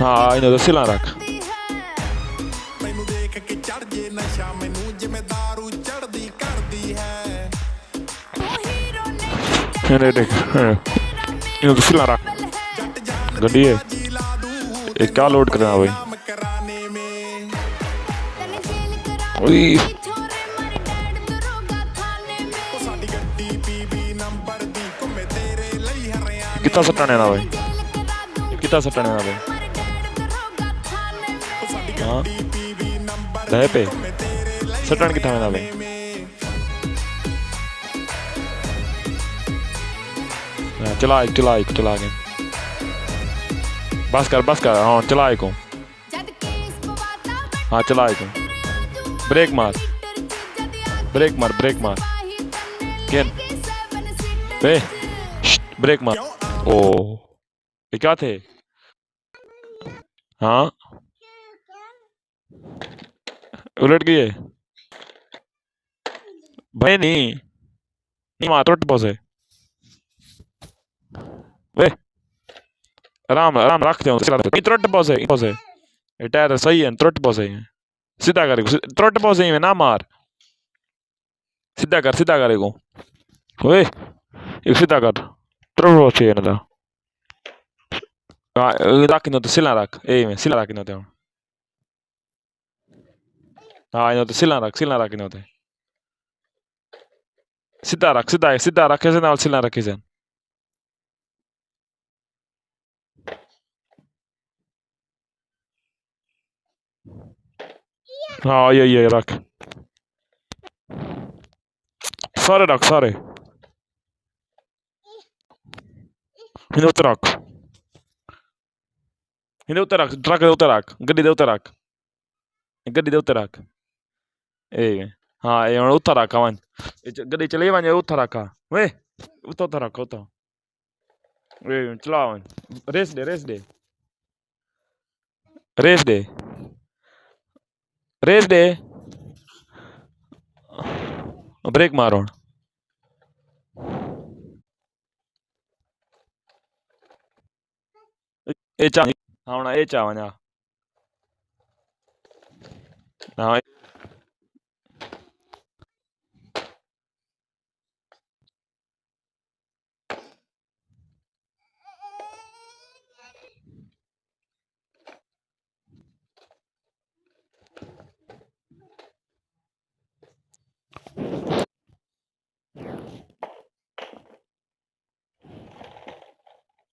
हाँ इन्हें तो सिला रख। इन्हें देख इन्हें तो सिला रख गड्डी है। ये क्या लोड करना भाई। ओए कितना सटाने ना भाई, कितना सटाने ना भाई। हाँ दहे पे सटन कितना ना भाई। चला चला चला के बस कर हाँ चला को। हाँ चला को ब्रेक मार केन बे ब्रेक मार। ओ ये क्या थे। हाँ उलट गई है भाई। नहीं मार टूट पहुंचे वे आराम आराम रख दो त्रुट पहुंचे टायर सही है त्रुट पहुंचे सीधा करे त्रुट पहुंचे ना मार सीधा करे को ओए एक सीधा कर त्रुट पहुंचे ना रख नो तो सिला रख ए में सिला रख नो तो हाँ नो तो सिला रख नो तो सीधा रख से ना सिला रखी से। हाँ ये रख सारे रख सारे इन्हें उत्तर रख ट्रक दे उत्तर रख गड्डी दे उत्तर रख ए हाँ ये उत्तर रख वन गड्डी चले वन उत्तर रखा वे उत्तर रख उत्तर ए चला वन रेस दे ब्रेक मारो हाँ ए चा वन हाँ